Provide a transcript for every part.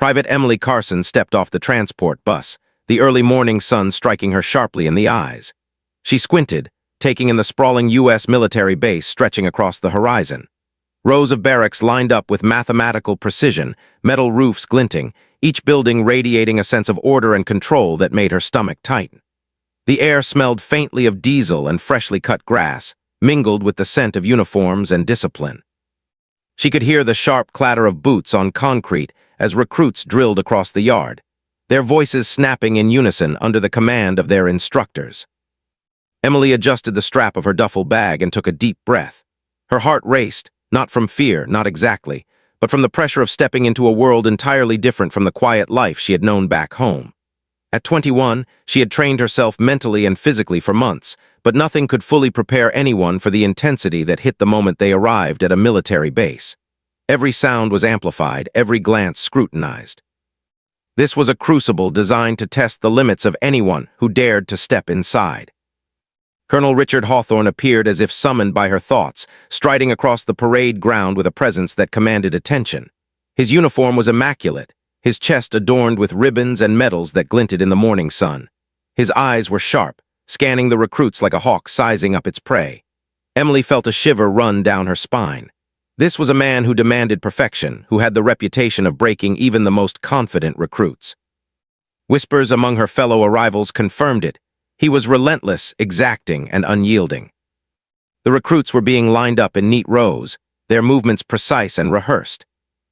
Private Emily Carson stepped off the transport bus, the early morning sun striking her sharply in the eyes. She squinted, taking in the sprawling U.S. military base stretching across the horizon. Rows of barracks lined up with mathematical precision, metal roofs glinting, each building radiating a sense of order and control that made her stomach tighten. The air smelled faintly of diesel and freshly cut grass, mingled with the scent of uniforms and discipline. She could hear the sharp clatter of boots on concrete as recruits drilled across the yard, their voices snapping in unison under the command of their instructors. Emily adjusted the strap of her duffel bag and took a deep breath. Her heart raced, not from fear, not exactly, but from the pressure of stepping into a world entirely different from the quiet life she had known back home. At 21, she had trained herself mentally and physically for months, but nothing could fully prepare anyone for the intensity that hit the moment they arrived at a military base. Every sound was amplified, every glance scrutinized. This was a crucible designed to test the limits of anyone who dared to step inside. Colonel Richard Hawthorne appeared as if summoned by her thoughts, striding across the parade ground with a presence that commanded attention. His uniform was immaculate, his chest adorned with ribbons and medals that glinted in the morning sun. His eyes were sharp, scanning the recruits like a hawk sizing up its prey. Emily felt a shiver run down her spine. This was a man who demanded perfection, who had the reputation of breaking even the most confident recruits. Whispers among her fellow arrivals confirmed it. He was relentless, exacting, and unyielding. The recruits were being lined up in neat rows, their movements precise and rehearsed.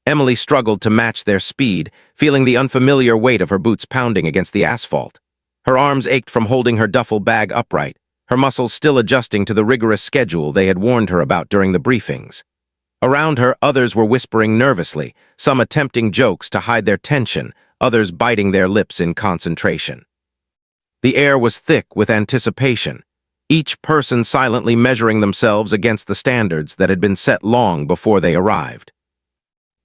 Emily struggled to match their speed, feeling the unfamiliar weight of her boots pounding against the asphalt. Her arms ached from holding her duffel bag upright, her muscles still adjusting to the rigorous schedule they had warned her about during the briefings. Around her, others were whispering nervously, some attempting jokes to hide their tension, others biting their lips in concentration. The air was thick with anticipation, each person silently measuring themselves against the standards that had been set long before they arrived.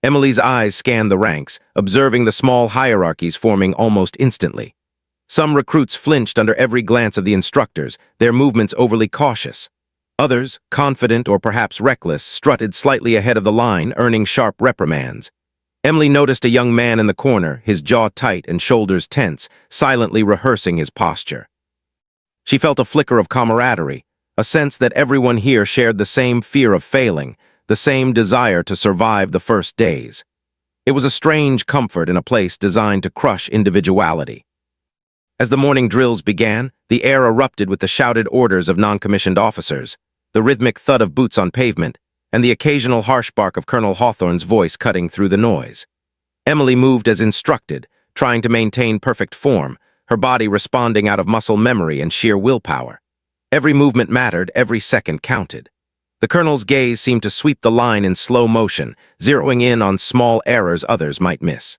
Emily's eyes scanned the ranks, observing the small hierarchies forming almost instantly. Some recruits flinched under every glance of the instructors, their movements overly cautious. Others, confident or perhaps reckless, strutted slightly ahead of the line, earning sharp reprimands. Emily noticed a young man in the corner, his jaw tight and shoulders tense, silently rehearsing his posture. She felt a flicker of camaraderie, a sense that everyone here shared the same fear of failing, the same desire to survive the first days. It was a strange comfort in a place designed to crush individuality. As the morning drills began, the air erupted with the shouted orders of non-commissioned officers, the rhythmic thud of boots on pavement, and the occasional harsh bark of Colonel Hawthorne's voice cutting through the noise. Emily moved as instructed, trying to maintain perfect form, her body responding out of muscle memory and sheer willpower. Every movement mattered, every second counted. The colonel's gaze seemed to sweep the line in slow motion, zeroing in on small errors others might miss.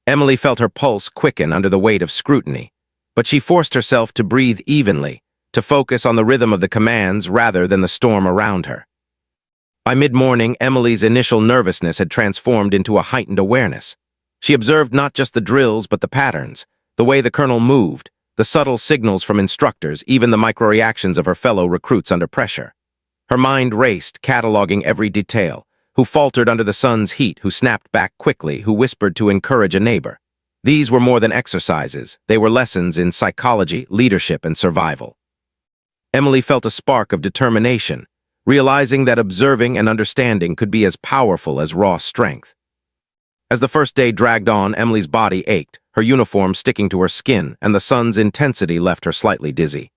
Emily felt her pulse quicken under the weight of scrutiny, but she forced herself to breathe evenly, to focus on the rhythm of the commands rather than the storm around her. By mid-morning, Emily's initial nervousness had transformed into a heightened awareness. She observed not just the drills but the patterns, the way the colonel moved, the subtle signals from instructors, even the micro-reactions of her fellow recruits under pressure. Her mind raced, cataloging every detail, who faltered under the sun's heat, who snapped back quickly, who whispered to encourage a neighbor. These were more than exercises, they were lessons in psychology, leadership, and survival. Emily felt a spark of determination, realizing that observing and understanding could be as powerful as raw strength. As the first day dragged on, Emily's body ached, her uniform sticking to her skin, and the sun's intensity left her slightly dizzy.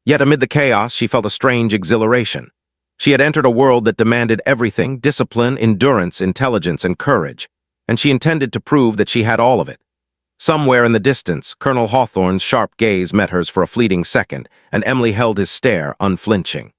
Yet amid the chaos, she felt a strange exhilaration. She had entered a world that demanded everything: discipline, endurance, intelligence, and courage, and she intended to prove that she had all of it. Somewhere in the distance, Colonel Hawthorne's sharp gaze met hers for a fleeting second, and Emily held his stare, unflinching.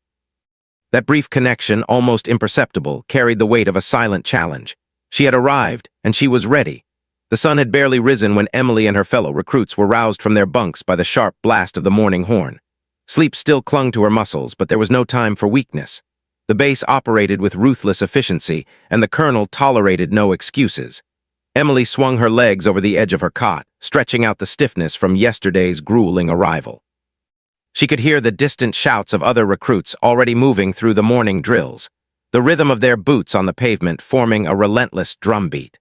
That brief connection, almost imperceptible, carried the weight of a silent challenge. She had arrived, and she was ready. The sun had barely risen when Emily and her fellow recruits were roused from their bunks by the sharp blast of the morning horn. Sleep still clung to her muscles, but there was no time for weakness. The base operated with ruthless efficiency, and the colonel tolerated no excuses. Emily swung her legs over the edge of her cot, stretching out the stiffness from yesterday's grueling arrival. She could hear the distant shouts of other recruits already moving through the morning drills, the rhythm of their boots on the pavement forming a relentless drumbeat.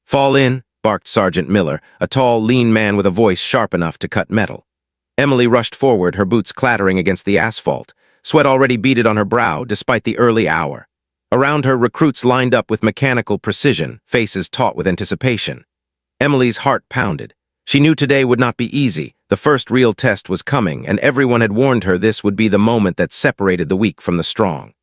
"Fall in," barked Sergeant Miller, a tall, lean man with a voice sharp enough to cut metal. Emily rushed forward, her boots clattering against the asphalt, sweat already beaded on her brow despite the early hour. Around her, recruits lined up with mechanical precision, faces taut with anticipation. Emily's heart pounded. She knew today would not be easy. The first real test was coming, and everyone had warned her this would be the moment that separated the weak from the strong.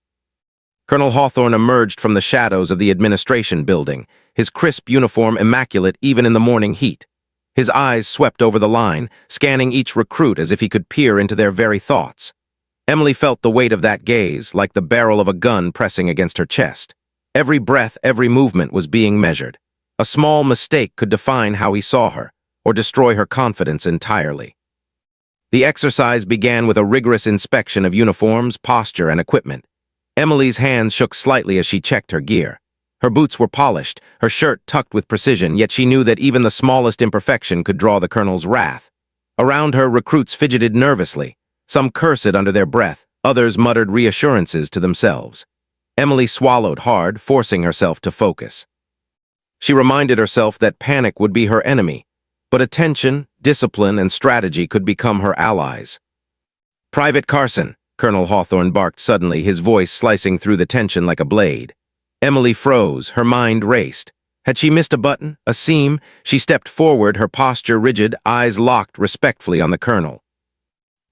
Colonel Hawthorne emerged from the shadows of the administration building, his crisp uniform immaculate even in the morning heat. His eyes swept over the line, scanning each recruit as if he could peer into their very thoughts. Emily felt the weight of that gaze, like the barrel of a gun pressing against her chest. Every breath, every movement was being measured. A small mistake could define how he saw her, or destroy her confidence entirely. The exercise began with a rigorous inspection of uniforms, posture, and equipment. Emily's hands shook slightly as she checked her gear. Her boots were polished, her shirt tucked with precision, yet she knew that even the smallest imperfection could draw the colonel's wrath. Around her, recruits fidgeted nervously. Some cursed under their breath, others muttered reassurances to themselves. Emily swallowed hard, forcing herself to focus. She reminded herself that panic would be her enemy, but attention, discipline, and strategy could become her allies. "Private Carson," Colonel Hawthorne barked suddenly, his voice slicing through the tension like a blade. Emily froze, her mind raced. Had she missed a button, a seam? She stepped forward, her posture rigid, eyes locked respectfully on the colonel.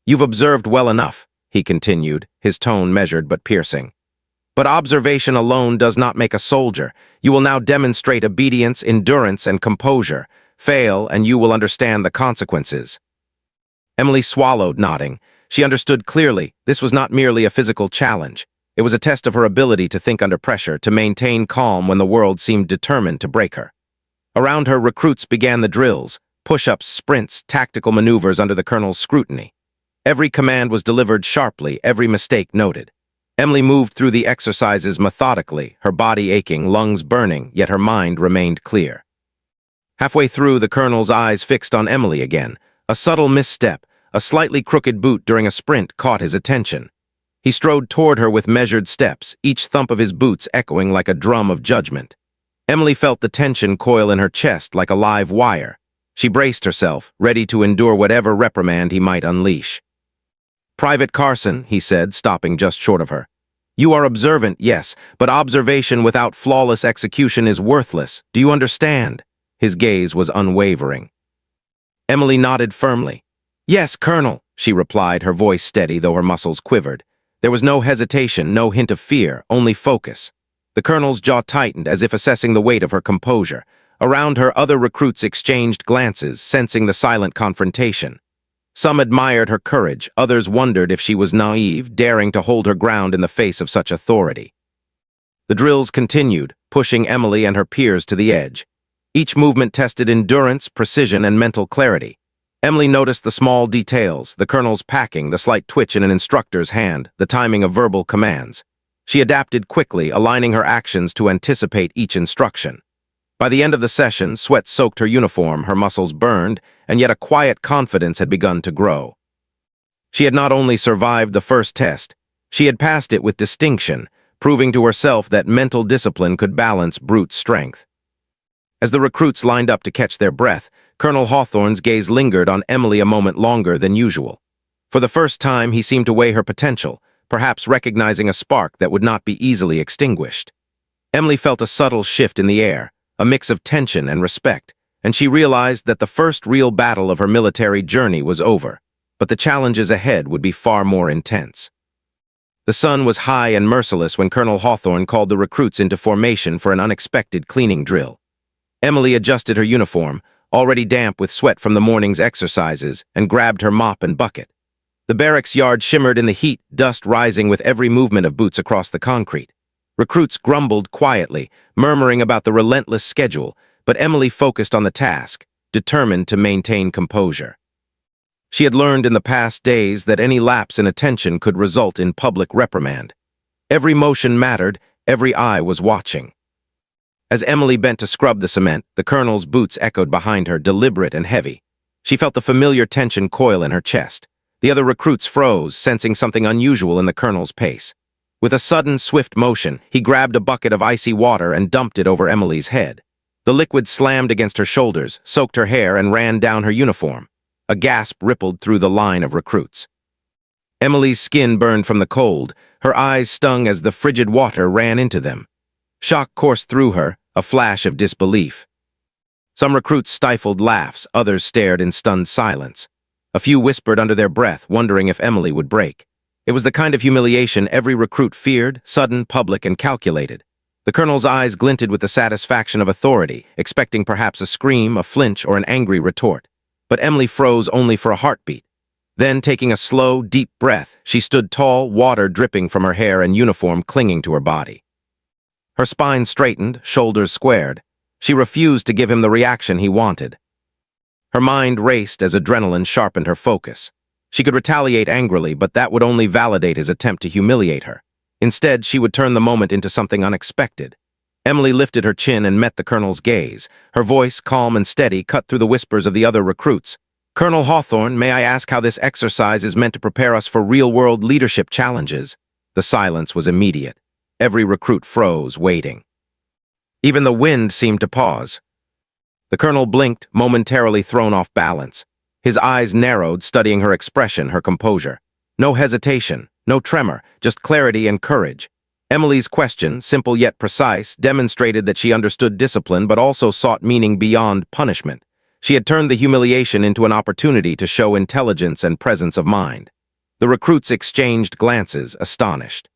"You've observed well enough," he continued, his tone measured but piercing. "But observation alone does not make a soldier. You will now demonstrate obedience, endurance, and composure. Fail, and you will understand the consequences." Emily swallowed, nodding. She understood clearly this was not merely a physical challenge. It was a test of her ability to think under pressure, to maintain calm when the world seemed determined to break her. Around her, recruits began the drills, push-ups, sprints, tactical maneuvers under the colonel's scrutiny. Every command was delivered sharply, every mistake noted. Emily moved through the exercises methodically, her body aching, lungs burning, yet her mind remained clear. Halfway through, the colonel's eyes fixed on Emily again. A subtle misstep, a slightly crooked boot during a sprint caught his attention. He strode toward her with measured steps, each thump of his boots echoing like a drum of judgment. Emily felt the tension coil in her chest like a live wire. She braced herself, ready to endure whatever reprimand he might unleash. "Private Carson," he said, stopping just short of her. "You are observant, yes, but observation without flawless execution is worthless. Do you understand?" His gaze was unwavering. Emily nodded firmly. "Yes, Colonel," she replied, her voice steady though her muscles quivered. There was no hesitation, no hint of fear, only focus. The colonel's jaw tightened as if assessing the weight of her composure. Around her, other recruits exchanged glances, sensing the silent confrontation. Some admired her courage, others wondered if she was naive, daring to hold her ground in the face of such authority. The drills continued, pushing Emily and her peers to the edge. Each movement tested endurance, precision, and mental clarity. Emily noticed the small details, the colonel's packing, the slight twitch in an instructor's hand, the timing of verbal commands. She adapted quickly, aligning her actions to anticipate each instruction. By the end of the session, sweat soaked her uniform, her muscles burned, and yet a quiet confidence had begun to grow. She had not only survived the first test, she had passed it with distinction, proving to herself that mental discipline could balance brute strength. As the recruits lined up to catch their breath, Colonel Hawthorne's gaze lingered on Emily a moment longer than usual. For the first time, he seemed to weigh her potential, perhaps recognizing a spark that would not be easily extinguished. Emily felt a subtle shift in the air, a mix of tension and respect, and she realized that the first real battle of her military journey was over, but the challenges ahead would be far more intense. The sun was high and merciless when Colonel Hawthorne called the recruits into formation for an unexpected cleaning drill. Emily adjusted her uniform, already damp with sweat from the morning's exercises, and grabbed her mop and bucket. The barracks yard shimmered in the heat, dust rising with every movement of boots across the concrete. Recruits grumbled quietly, murmuring about the relentless schedule, but Emily focused on the task, determined to maintain composure. She had learned in the past days that any lapse in attention could result in public reprimand. Every motion mattered, every eye was watching. As Emily bent to scrub the cement, the colonel's boots echoed behind her, deliberate and heavy. She felt the familiar tension coil in her chest. The other recruits froze, sensing something unusual in the colonel's pace. With a sudden, swift motion, he grabbed a bucket of icy water and dumped it over Emily's head. The liquid slammed against her shoulders, soaked her hair, and ran down her uniform. A gasp rippled through the line of recruits. Emily's skin burned from the cold, her eyes stung as the frigid water ran into them. Shock coursed through her, a flash of disbelief. Some recruits stifled laughs, others stared in stunned silence. A few whispered under their breath, wondering if Emily would break. It was the kind of humiliation every recruit feared, sudden, public, and calculated. The colonel's eyes glinted with the satisfaction of authority, expecting perhaps a scream, a flinch, or an angry retort. But Emily froze only for a heartbeat. Then, taking a slow, deep breath, she stood tall, water dripping from her hair and uniform clinging to her body. Her spine straightened, shoulders squared. She refused to give him the reaction he wanted. Her mind raced as adrenaline sharpened her focus. She could retaliate angrily, but that would only validate his attempt to humiliate her. Instead, she would turn the moment into something unexpected. Emily lifted her chin and met the colonel's gaze. Her voice, calm and steady, cut through the whispers of the other recruits. "Colonel Hawthorne, may I ask how this exercise is meant to prepare us for real-world leadership challenges?" The silence was immediate. Every recruit froze, waiting. Even the wind seemed to pause. The colonel blinked, momentarily thrown off balance. His eyes narrowed, studying her expression, her composure. No hesitation, no tremor, just clarity and courage. Emily's question, simple yet precise, demonstrated that she understood discipline but also sought meaning beyond punishment. She had turned the humiliation into an opportunity to show intelligence and presence of mind. The recruits exchanged glances, astonished.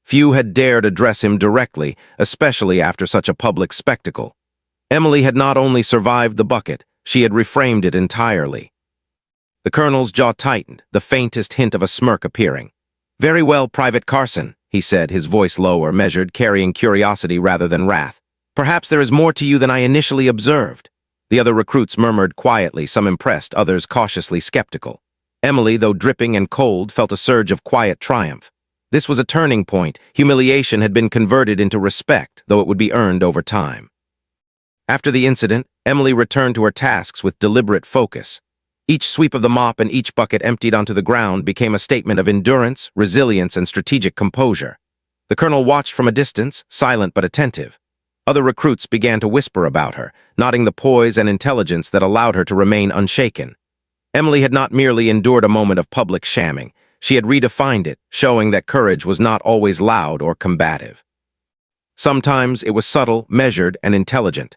Few had dared address him directly, especially after such a public spectacle. Emily had not only survived the bucket, she had reframed it entirely. The colonel's jaw tightened, the faintest hint of a smirk appearing. "Very well, Private Carson," he said, his voice lower, measured, carrying curiosity rather than wrath. "Perhaps there is more to you than I initially observed." The other recruits murmured quietly, some impressed, others cautiously skeptical. Emily, though dripping and cold, felt a surge of quiet triumph. This was a turning point. Humiliation had been converted into respect, though it would be earned over time. After the incident, Emily returned to her tasks with deliberate focus. Each sweep of the mop and each bucket emptied onto the ground became a statement of endurance, resilience, and strategic composure. The colonel watched from a distance, silent but attentive. Other recruits began to whisper about her, noting the poise and intelligence that allowed her to remain unshaken. Emily had not merely endured a moment of public shamming. She had redefined it, showing that courage was not always loud or combative. Sometimes it was subtle, measured, and intelligent.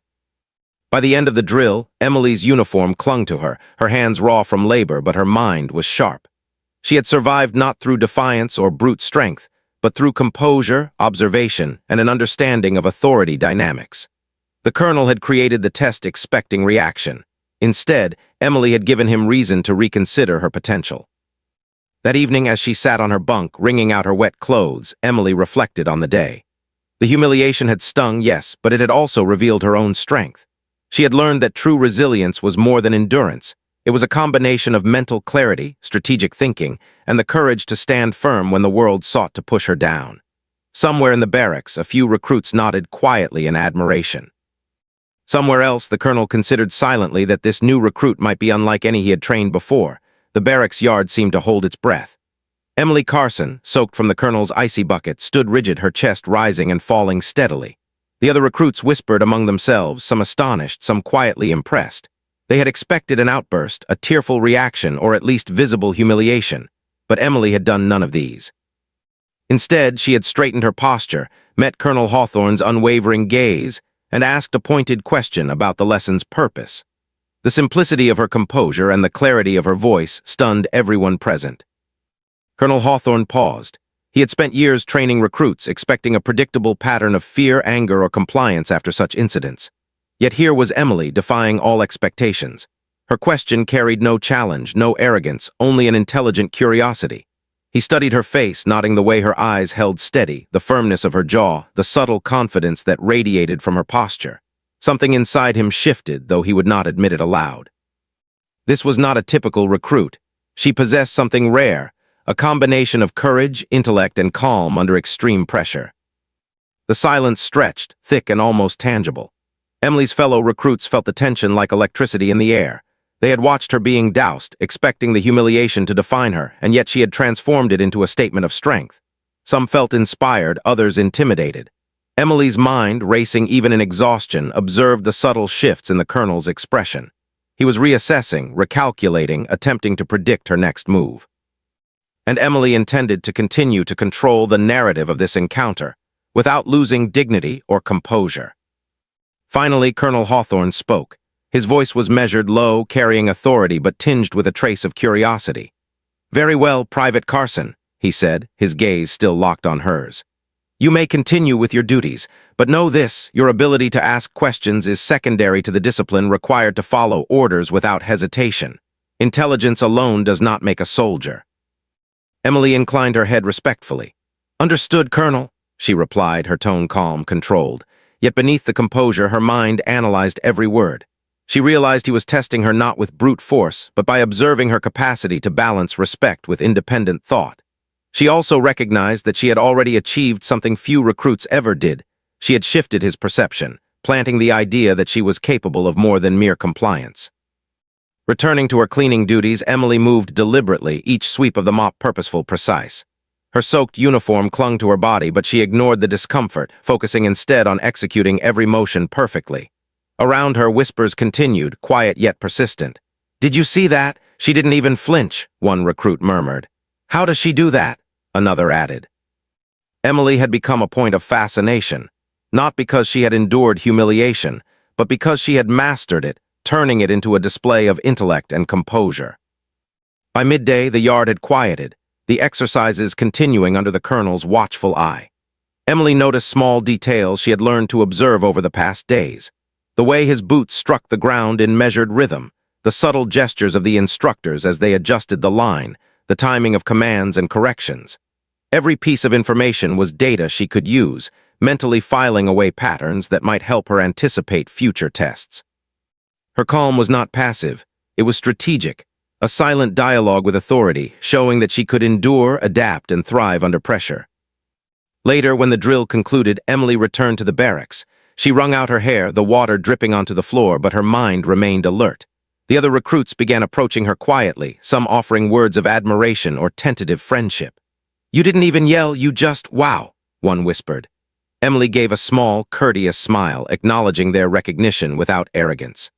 By the end of the drill, Emily's uniform clung to her, her hands raw from labor, but her mind was sharp. She had survived not through defiance or brute strength, but through composure, observation, and an understanding of authority dynamics. The colonel had created the test expecting reaction. Instead, Emily had given him reason to reconsider her potential. That evening, as she sat on her bunk, wringing out her wet clothes, Emily reflected on the day. The humiliation had stung, yes, but it had also revealed her own strength. She had learned that true resilience was more than endurance. It was a combination of mental clarity, strategic thinking, and the courage to stand firm when the world sought to push her down. Somewhere in the barracks, a few recruits nodded quietly in admiration. Somewhere else, the colonel considered silently that this new recruit might be unlike any he had trained before. The barracks yard seemed to hold its breath. Emily Carson, soaked from the colonel's icy bucket, stood rigid, her chest rising and falling steadily. The other recruits whispered among themselves, some astonished, some quietly impressed. They had expected an outburst, a tearful reaction, or at least visible humiliation, but Emily had done none of these. Instead, she had straightened her posture, met Colonel Hawthorne's unwavering gaze, and asked a pointed question about the lesson's purpose. The simplicity of her composure and the clarity of her voice stunned everyone present. Colonel Hawthorne paused. He had spent years training recruits, expecting a predictable pattern of fear, anger, or compliance after such incidents. Yet here was Emily, defying all expectations. Her question carried no challenge, no arrogance, only an intelligent curiosity. He studied her face, noting the way her eyes held steady, the firmness of her jaw, the subtle confidence that radiated from her posture. Something inside him shifted, though he would not admit it aloud. This was not a typical recruit. She possessed something rare, a combination of courage, intellect, and calm under extreme pressure. The silence stretched, thick and almost tangible. Emily's fellow recruits felt the tension like electricity in the air. They had watched her being doused, expecting the humiliation to define her, and yet she had transformed it into a statement of strength. Some felt inspired, others intimidated. Emily's mind, racing even in exhaustion, observed the subtle shifts in the colonel's expression. He was reassessing, recalculating, attempting to predict her next move. And Emily intended to continue to control the narrative of this encounter, without losing dignity or composure. Finally, Colonel Hawthorne spoke. His voice was measured low, carrying authority but tinged with a trace of curiosity. "Very well, Private Carson," he said, his gaze still locked on hers. "You may continue with your duties, but know this, your ability to ask questions is secondary to the discipline required to follow orders without hesitation. Intelligence alone does not make a soldier." Emily inclined her head respectfully. "Understood, Colonel," she replied, her tone calm, controlled. Yet beneath the composure, her mind analyzed every word. She realized he was testing her not with brute force, but by observing her capacity to balance respect with independent thought. She also recognized that she had already achieved something few recruits ever did. She had shifted his perception, planting the idea that she was capable of more than mere compliance. Returning to her cleaning duties, Emily moved deliberately, each sweep of the mop purposeful, precise. Her soaked uniform clung to her body, but she ignored the discomfort, focusing instead on executing every motion perfectly. Around her, whispers continued, quiet yet persistent. "Did you see that? She didn't even flinch," one recruit murmured. "How does she do that?" another added. Emily had become a point of fascination, not because she had endured humiliation, but because she had mastered it, turning it into a display of intellect and composure. By midday, the yard had quieted, the exercises continuing under the colonel's watchful eye. Emily noticed small details she had learned to observe over the past days. The way his boots struck the ground in measured rhythm, the subtle gestures of the instructors as they adjusted the line, the timing of commands and corrections. Every piece of information was data she could use, mentally filing away patterns that might help her anticipate future tests. Her calm was not passive, it was strategic, a silent dialogue with authority, showing that she could endure, adapt, and thrive under pressure. Later, when the drill concluded, Emily returned to the barracks. She wrung out her hair, the water dripping onto the floor, but her mind remained alert. The other recruits began approaching her quietly, some offering words of admiration or tentative friendship. "You didn't even yell, you just, wow," one whispered. Emily gave a small, courteous smile, acknowledging their recognition without arrogance.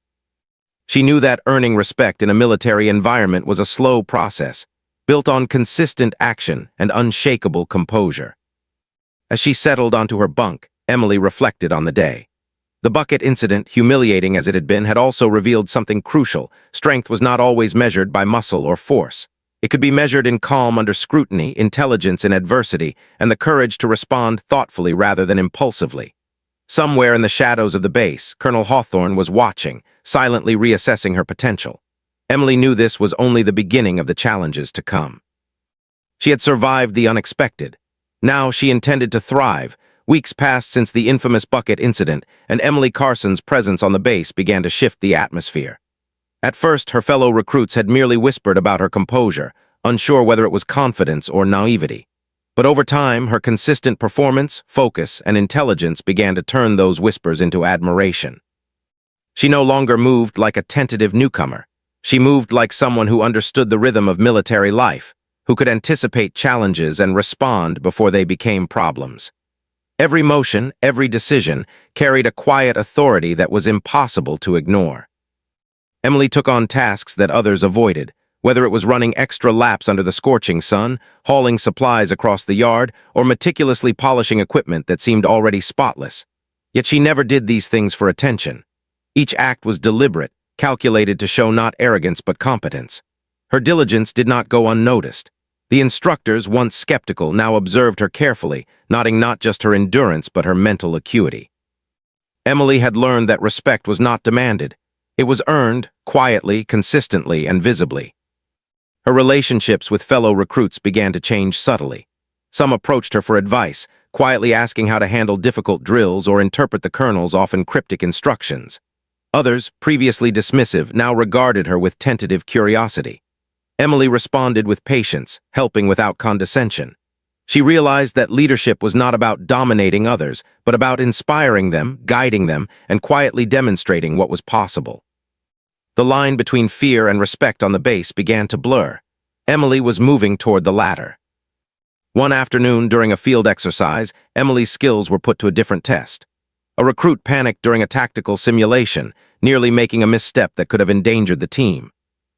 She knew that earning respect in a military environment was a slow process, built on consistent action and unshakable composure. As she settled onto her bunk, Emily reflected on the day. The bucket incident, humiliating as it had been, had also revealed something crucial. Strength was not always measured by muscle or force. It could be measured in calm under scrutiny, intelligence in adversity, and the courage to respond thoughtfully rather than impulsively. Somewhere in the shadows of the base, Colonel Hawthorne was watching, silently reassessing her potential. Emily knew this was only the beginning of the challenges to come. She had survived the unexpected. Now she intended to thrive. Weeks passed since the infamous bucket incident, and Emily Carson's presence on the base began to shift the atmosphere. At first, her fellow recruits had merely whispered about her composure, unsure whether it was confidence or naivety. But over time, her consistent performance, focus, and intelligence began to turn those whispers into admiration. She no longer moved like a tentative newcomer. She moved like someone who understood the rhythm of military life, who could anticipate challenges and respond before they became problems. Every motion, every decision, carried a quiet authority that was impossible to ignore. Emily took on tasks that others avoided, whether it was running extra laps under the scorching sun, hauling supplies across the yard, or meticulously polishing equipment that seemed already spotless. Yet she never did these things for attention. Each act was deliberate, calculated to show not arrogance but competence. Her diligence did not go unnoticed. The instructors, once skeptical, now observed her carefully, noting not just her endurance but her mental acuity. Emily had learned that respect was not demanded. It was earned, quietly, consistently, and visibly. Her relationships with fellow recruits began to change subtly. Some approached her for advice, quietly asking how to handle difficult drills or interpret the colonel's often cryptic instructions. Others, previously dismissive, now regarded her with tentative curiosity. Emily responded with patience, helping without condescension. She realized that leadership was not about dominating others, but about inspiring them, guiding them, and quietly demonstrating what was possible. The line between fear and respect on the base began to blur. Emily was moving toward the latter. One afternoon, during a field exercise, Emily's skills were put to a different test. A recruit panicked during a tactical simulation, nearly making a misstep that could have endangered the team.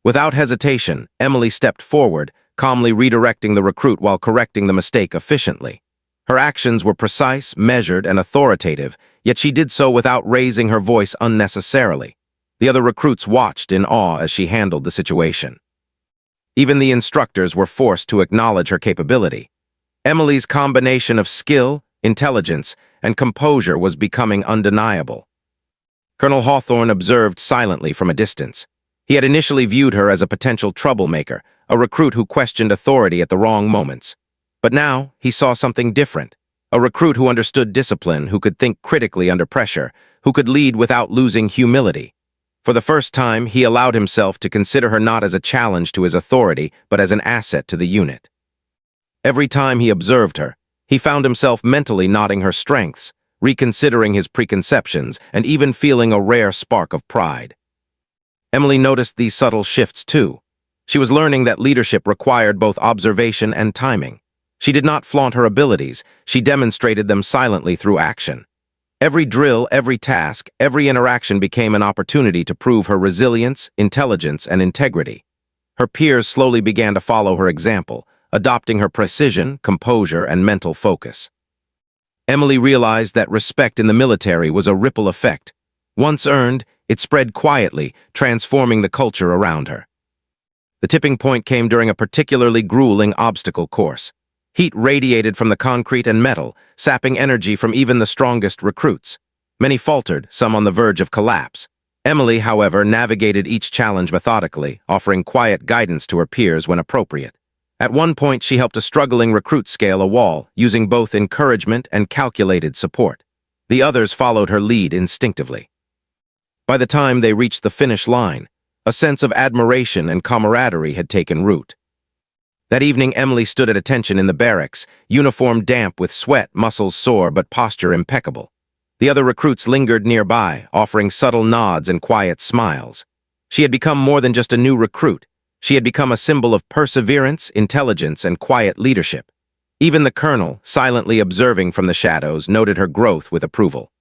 Without hesitation, Emily stepped forward, calmly redirecting the recruit while correcting the mistake efficiently. Her actions were precise, measured, and authoritative, yet she did so without raising her voice unnecessarily. The other recruits watched in awe as she handled the situation. Even the instructors were forced to acknowledge her capability. Emily's combination of skill, intelligence, and composure was becoming undeniable. Colonel Hawthorne observed silently from a distance. He had initially viewed her as a potential troublemaker, a recruit who questioned authority at the wrong moments. But now, he saw something different. A recruit who understood discipline, who could think critically under pressure, who could lead without losing humility. For the first time, he allowed himself to consider her not as a challenge to his authority, but as an asset to the unit. Every time he observed her, he found himself mentally nodding her strengths, reconsidering his preconceptions, and even feeling a rare spark of pride. Emily noticed these subtle shifts too. She was learning that leadership required both observation and timing. She did not flaunt her abilities, she demonstrated them silently through action. Every drill, every task, every interaction became an opportunity to prove her resilience, intelligence, and integrity. Her peers slowly began to follow her example, adopting her precision, composure, and mental focus. Emily realized that respect in the military was a ripple effect. Once earned, it spread quietly, transforming the culture around her. The tipping point came during a particularly grueling obstacle course. Heat radiated from the concrete and metal, sapping energy from even the strongest recruits. Many faltered, some on the verge of collapse. Emily, however, navigated each challenge methodically, offering quiet guidance to her peers when appropriate. At one point, she helped a struggling recruit scale a wall, using both encouragement and calculated support. The others followed her lead instinctively. By the time they reached the finish line, a sense of admiration and camaraderie had taken root. That evening, Emily stood at attention in the barracks, uniform damp with sweat, muscles sore, but posture impeccable. The other recruits lingered nearby, offering subtle nods and quiet smiles. She had become more than just a new recruit. She had become a symbol of perseverance, intelligence, and quiet leadership. Even the colonel, silently observing from the shadows, noted her growth with approval.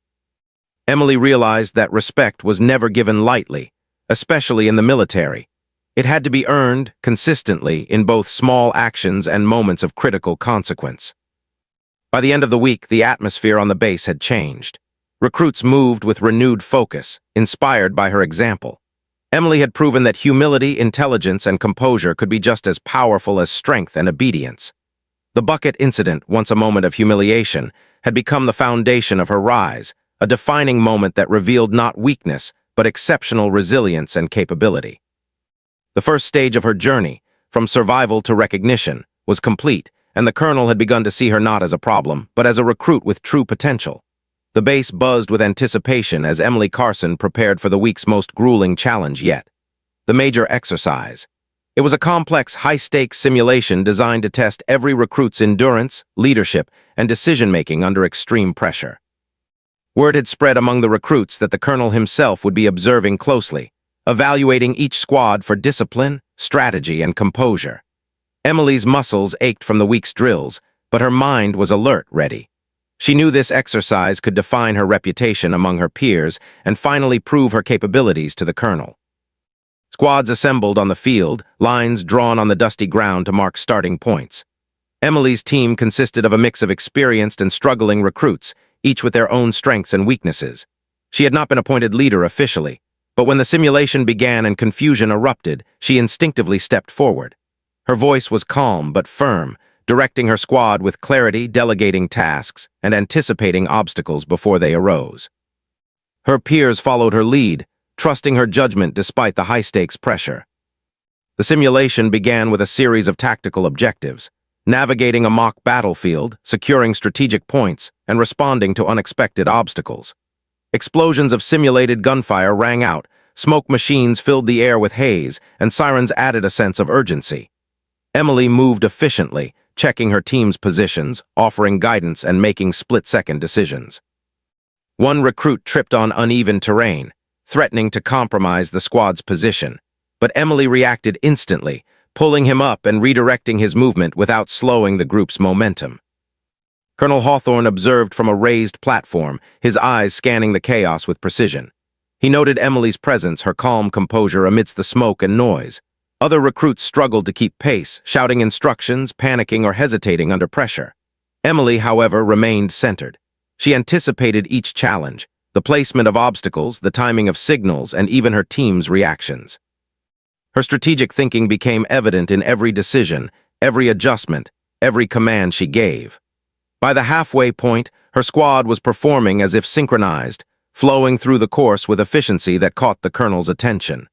Emily realized that respect was never given lightly, especially in the military. It had to be earned, consistently, in both small actions and moments of critical consequence. By the end of the week, the atmosphere on the base had changed. Recruits moved with renewed focus, inspired by her example. Emily had proven that humility, intelligence, and composure could be just as powerful as strength and obedience. The bucket incident, once a moment of humiliation, had become the foundation of her rise, a defining moment that revealed not weakness, but exceptional resilience and capability. The first stage of her journey, from survival to recognition, was complete, and the colonel had begun to see her not as a problem, but as a recruit with true potential. The base buzzed with anticipation as Emily Carson prepared for the week's most grueling challenge yet, the major exercise. It was a complex, high-stakes simulation designed to test every recruit's endurance, leadership, and decision-making under extreme pressure. Word had spread among the recruits that the colonel himself would be observing closely, evaluating each squad for discipline, strategy, and composure. Emily's muscles ached from the week's drills, but her mind was alert, ready. She knew this exercise could define her reputation among her peers and finally prove her capabilities to the colonel. Squads assembled on the field, lines drawn on the dusty ground to mark starting points. Emily's team consisted of a mix of experienced and struggling recruits, each with their own strengths and weaknesses. She had not been appointed leader officially, but when the simulation began and confusion erupted, she instinctively stepped forward. Her voice was calm but firm, directing her squad with clarity, delegating tasks, and anticipating obstacles before they arose. Her peers followed her lead, trusting her judgment despite the high-stakes pressure. The simulation began with a series of tactical objectives, navigating a mock battlefield, securing strategic points, and responding to unexpected obstacles. Explosions of simulated gunfire rang out, smoke machines filled the air with haze, and sirens added a sense of urgency. Emily moved efficiently, checking her team's positions, offering guidance, and making split-second decisions. One recruit tripped on uneven terrain, threatening to compromise the squad's position, but Emily reacted instantly, pulling him up and redirecting his movement without slowing the group's momentum. Colonel Hawthorne observed from a raised platform, his eyes scanning the chaos with precision. He noted Emily's presence, her calm composure amidst the smoke and noise. Other recruits struggled to keep pace, shouting instructions, panicking, or hesitating under pressure. Emily, however, remained centered. She anticipated each challenge, the placement of obstacles, the timing of signals, and even her team's reactions. Her strategic thinking became evident in every decision, every adjustment, every command she gave. By the halfway point, her squad was performing as if synchronized, flowing through the course with efficiency that caught the colonel's attention.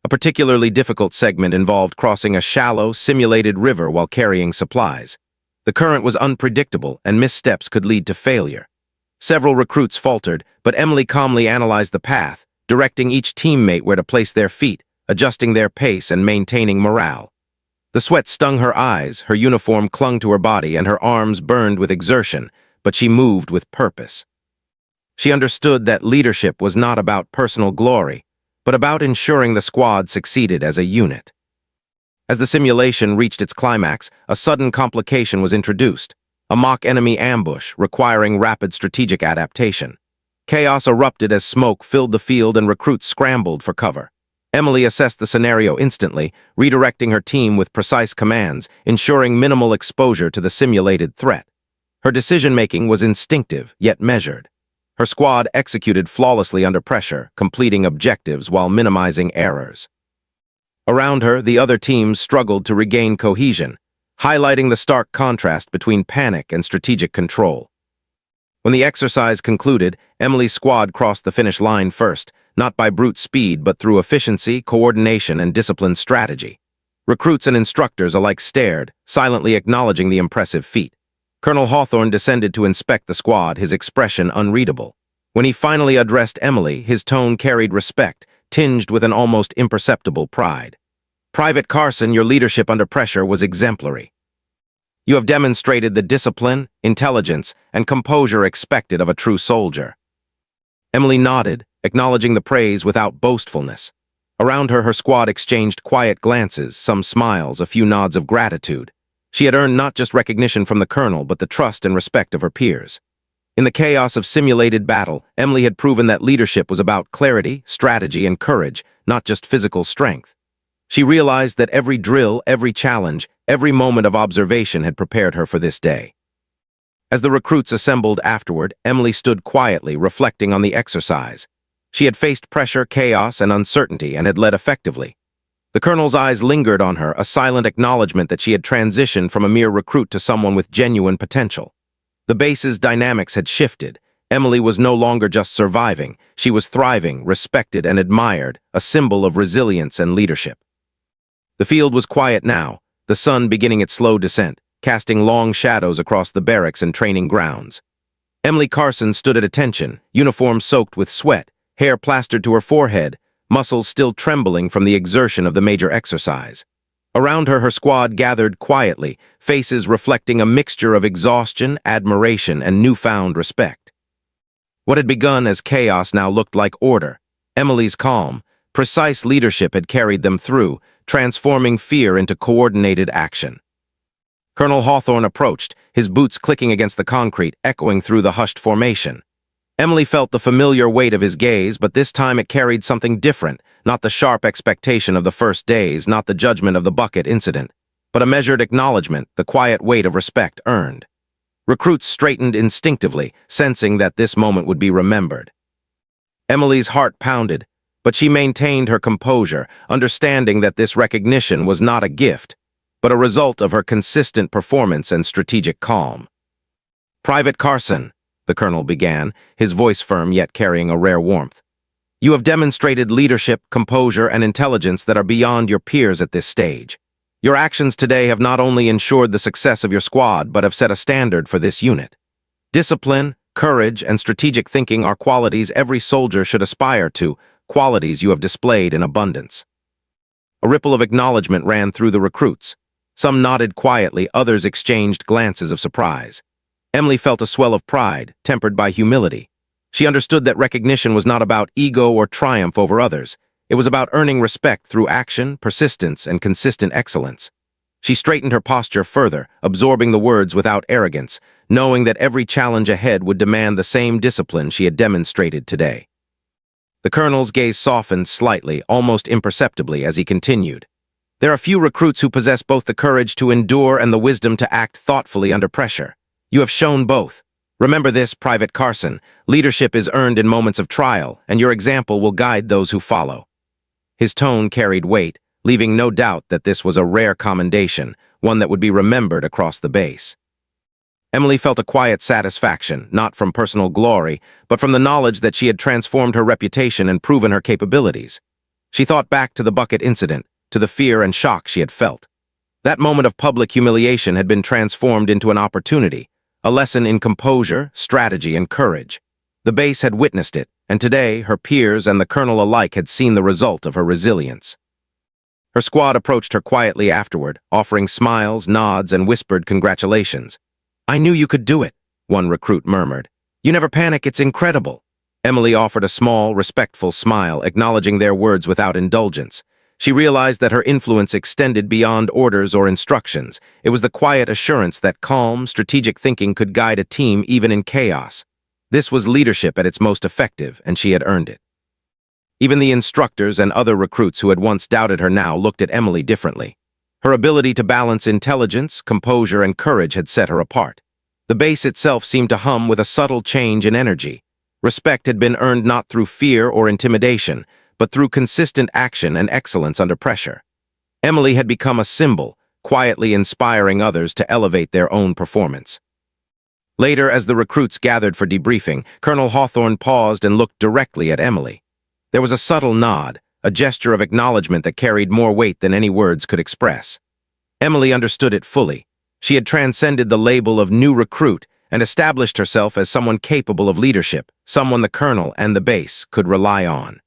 A particularly difficult segment involved crossing a shallow, simulated river while carrying supplies. The current was unpredictable, and missteps could lead to failure. Several recruits faltered, but Emily calmly analyzed the path, directing each teammate where to place their feet, adjusting their pace and maintaining morale. The sweat stung her eyes, her uniform clung to her body, and her arms burned with exertion, but she moved with purpose. She understood that leadership was not about personal glory, but about ensuring the squad succeeded as a unit. As the simulation reached its climax, a sudden complication was introduced, a mock enemy ambush requiring rapid strategic adaptation. Chaos erupted as smoke filled the field and recruits scrambled for cover. Emily assessed the scenario instantly, redirecting her team with precise commands, ensuring minimal exposure to the simulated threat. Her decision-making was instinctive, yet measured. Her squad executed flawlessly under pressure, completing objectives while minimizing errors. Around her, the other teams struggled to regain cohesion, highlighting the stark contrast between panic and strategic control. When the exercise concluded, Emily's squad crossed the finish line first, not by brute speed but through efficiency, coordination, and disciplined strategy. Recruits and instructors alike stared, silently acknowledging the impressive feat. Colonel Hawthorne descended to inspect the squad, his expression unreadable. When he finally addressed Emily, his tone carried respect, tinged with an almost imperceptible pride. "Private Carson, your leadership under pressure was exemplary. You have demonstrated the discipline, intelligence, and composure expected of a true soldier." Emily nodded, acknowledging the praise without boastfulness. Around her, her squad exchanged quiet glances, some smiles, a few nods of gratitude. She had earned not just recognition from the colonel, but the trust and respect of her peers. In the chaos of simulated battle, Emily had proven that leadership was about clarity, strategy, and courage, not just physical strength. She realized that every drill, every challenge, every moment of observation had prepared her for this day. As the recruits assembled afterward, Emily stood quietly, reflecting on the exercise. She had faced pressure, chaos, and uncertainty, and had led effectively. The colonel's eyes lingered on her, a silent acknowledgement that she had transitioned from a mere recruit to someone with genuine potential. The base's dynamics had shifted. Emily was no longer just surviving. She was thriving, respected, and admired, a symbol of resilience and leadership. The field was quiet now, the sun beginning its slow descent, casting long shadows across the barracks and training grounds. Emily Carson stood at attention, uniform soaked with sweat, hair plastered to her forehead, muscles still trembling from the exertion of the major exercise. Around her, her squad gathered quietly, faces reflecting a mixture of exhaustion, admiration, and newfound respect. What had begun as chaos now looked like order. Emily's calm, precise leadership had carried them through, transforming fear into coordinated action. Colonel Hawthorne approached, his boots clicking against the concrete, echoing through the hushed formation. Emily felt the familiar weight of his gaze, but this time it carried something different, not the sharp expectation of the first days, not the judgment of the bucket incident, but a measured acknowledgement, the quiet weight of respect earned. Recruits straightened instinctively, sensing that this moment would be remembered. Emily's heart pounded, but she maintained her composure, understanding that this recognition was not a gift, but a result of her consistent performance and strategic calm. "Private Carson," the colonel began, his voice firm yet carrying a rare warmth. "You have demonstrated leadership, composure, and intelligence that are beyond your peers at this stage. Your actions today have not only ensured the success of your squad, but have set a standard for this unit. Discipline, courage, and strategic thinking are qualities every soldier should aspire to, qualities you have displayed in abundance." A ripple of acknowledgement ran through the recruits. Some nodded quietly, others exchanged glances of surprise. Emily felt a swell of pride, tempered by humility. She understood that recognition was not about ego or triumph over others. It was about earning respect through action, persistence, and consistent excellence. She straightened her posture further, absorbing the words without arrogance, knowing that every challenge ahead would demand the same discipline she had demonstrated today. The colonel's gaze softened slightly, almost imperceptibly, as he continued. There are few recruits who possess both the courage to endure and the wisdom to act thoughtfully under pressure. You have shown both. Remember this, Private Carson. Leadership is earned in moments of trial, and your example will guide those who follow. His tone carried weight, leaving no doubt that this was a rare commendation, one that would be remembered across the base. Emily felt a quiet satisfaction, not from personal glory, but from the knowledge that she had transformed her reputation and proven her capabilities. She thought back to the bucket incident, to the fear and shock she had felt. That moment of public humiliation had been transformed into an opportunity, a lesson in composure, strategy, and courage. The base had witnessed it, and today her peers and the colonel alike had seen the result of her resilience. Her squad approached her quietly afterward, offering smiles, nods, and whispered congratulations. "I knew you could do it," one recruit murmured. "You never panic, it's incredible." Emily offered a small, respectful smile, acknowledging their words without indulgence. She realized that her influence extended beyond orders or instructions. It was the quiet assurance that calm, strategic thinking could guide a team even in chaos. This was leadership at its most effective, and she had earned it. Even the instructors and other recruits who had once doubted her now looked at Emily differently. Her ability to balance intelligence, composure, and courage had set her apart. The base itself seemed to hum with a subtle change in energy. Respect had been earned not through fear or intimidation, but through consistent action and excellence under pressure. Emily had become a symbol, quietly inspiring others to elevate their own performance. Later, as the recruits gathered for debriefing, Colonel Hawthorne paused and looked directly at Emily. There was a subtle nod, a gesture of acknowledgement that carried more weight than any words could express. Emily understood it fully. She had transcended the label of new recruit and established herself as someone capable of leadership, someone the colonel and the base could rely on.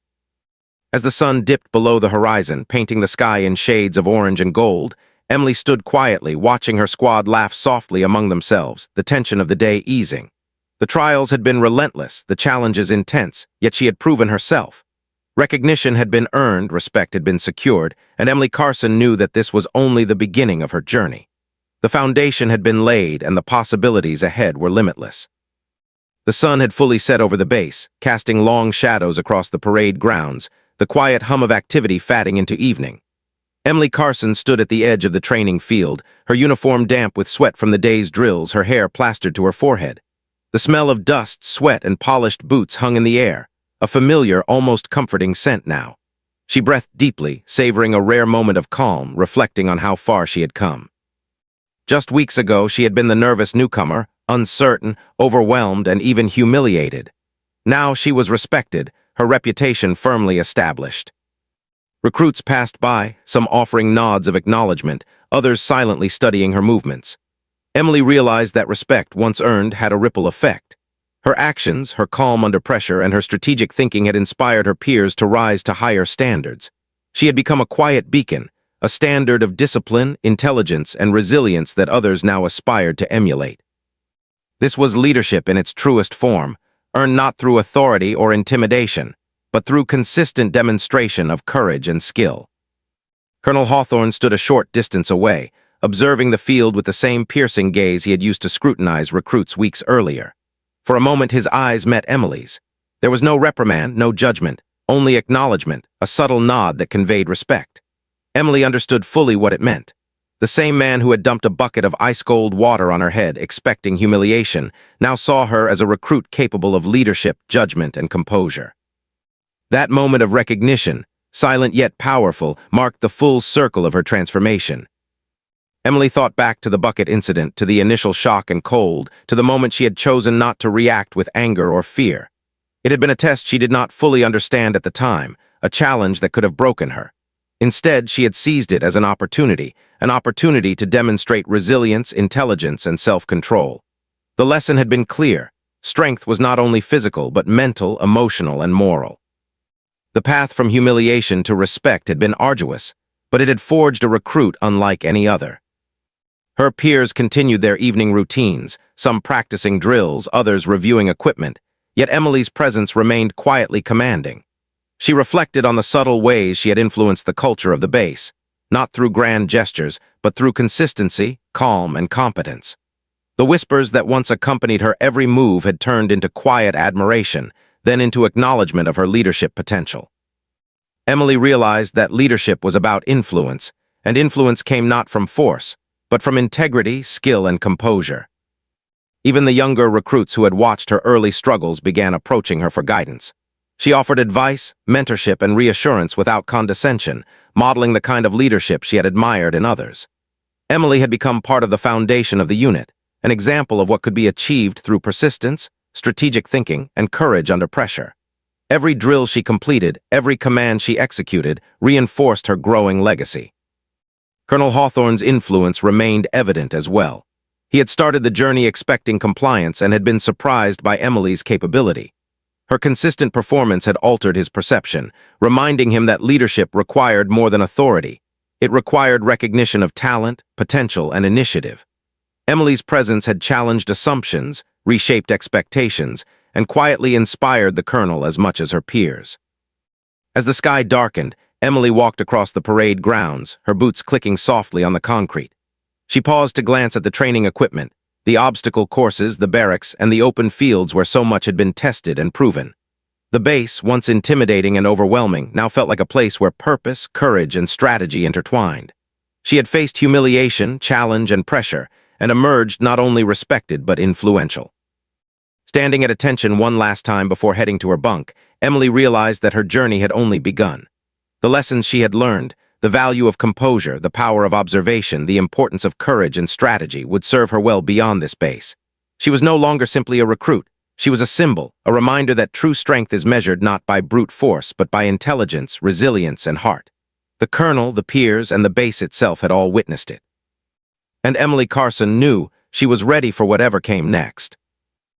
As the sun dipped below the horizon, painting the sky in shades of orange and gold, Emily stood quietly, watching her squad laugh softly among themselves, the tension of the day easing. The trials had been relentless, the challenges intense, yet she had proven herself. Recognition had been earned, respect had been secured, and Emily Carson knew that this was only the beginning of her journey. The foundation had been laid, and the possibilities ahead were limitless. The sun had fully set over the base, casting long shadows across the parade grounds, the quiet hum of activity fading into evening. Emily Carson stood at the edge of the training field, her uniform damp with sweat from the day's drills, her hair plastered to her forehead. The smell of dust, sweat, and polished boots hung in the air, a familiar, almost comforting scent now. She breathed deeply, savoring a rare moment of calm, reflecting on how far she had come. Just weeks ago, she had been the nervous newcomer, uncertain, overwhelmed, and even humiliated. Now she was respected, her reputation firmly established. Recruits passed by, some offering nods of acknowledgement, others silently studying her movements. Emily realized that respect, once earned, had a ripple effect. Her actions, her calm under pressure, and her strategic thinking had inspired her peers to rise to higher standards. She had become a quiet beacon, a standard of discipline, intelligence, and resilience that others now aspired to emulate. This was leadership in its truest form, earned not through authority or intimidation, but through consistent demonstration of courage and skill. Colonel Hawthorne stood a short distance away, observing the field with the same piercing gaze he had used to scrutinize recruits weeks earlier. For a moment his eyes met Emily's. There was no reprimand, no judgment, only acknowledgement, a subtle nod that conveyed respect. Emily understood fully what it meant. The same man who had dumped a bucket of ice-cold water on her head, expecting humiliation, now saw her as a recruit capable of leadership, judgment, and composure. That moment of recognition, silent yet powerful, marked the full circle of her transformation. Emily thought back to the bucket incident, to the initial shock and cold, to the moment she had chosen not to react with anger or fear. It had been a test she did not fully understand at the time, a challenge that could have broken her. Instead, she had seized it as an opportunity to demonstrate resilience, intelligence, and self-control. The lesson had been clear. Strength was not only physical, but mental, emotional, and moral. The path from humiliation to respect had been arduous, but it had forged a recruit unlike any other. Her peers continued their evening routines, some practicing drills, others reviewing equipment, yet Emily's presence remained quietly commanding. She reflected on the subtle ways she had influenced the culture of the base, not through grand gestures, but through consistency, calm, and competence. The whispers that once accompanied her every move had turned into quiet admiration, then into acknowledgement of her leadership potential. Emily realized that leadership was about influence, and influence came not from force, but from integrity, skill, and composure. Even the younger recruits who had watched her early struggles began approaching her for guidance. She offered advice, mentorship, and reassurance without condescension, modeling the kind of leadership she had admired in others. Emily had become part of the foundation of the unit, an example of what could be achieved through persistence, strategic thinking, and courage under pressure. Every drill she completed, every command she executed, reinforced her growing legacy. Colonel Hawthorne's influence remained evident as well. He had started the journey expecting compliance and had been surprised by Emily's capability. Her consistent performance had altered his perception, reminding him that leadership required more than authority. It required recognition of talent, potential, and initiative. Emily's presence had challenged assumptions, reshaped expectations, and quietly inspired the colonel as much as her peers. As the sky darkened, Emily walked across the parade grounds, her boots clicking softly on the concrete. She paused to glance at the training equipment, the obstacle courses, the barracks, and the open fields where so much had been tested and proven. The base, once intimidating and overwhelming, now felt like a place where purpose, courage, and strategy intertwined. She had faced humiliation, challenge, and pressure, and emerged not only respected but influential. Standing at attention one last time before heading to her bunk, Emily realized that her journey had only begun. The lessons she had learned, the value of composure, the power of observation, the importance of courage and strategy would serve her well beyond this base. She was no longer simply a recruit. She was a symbol, a reminder that true strength is measured not by brute force, but by intelligence, resilience, and heart. The colonel, the peers, and the base itself had all witnessed it. And Emily Carson knew she was ready for whatever came next.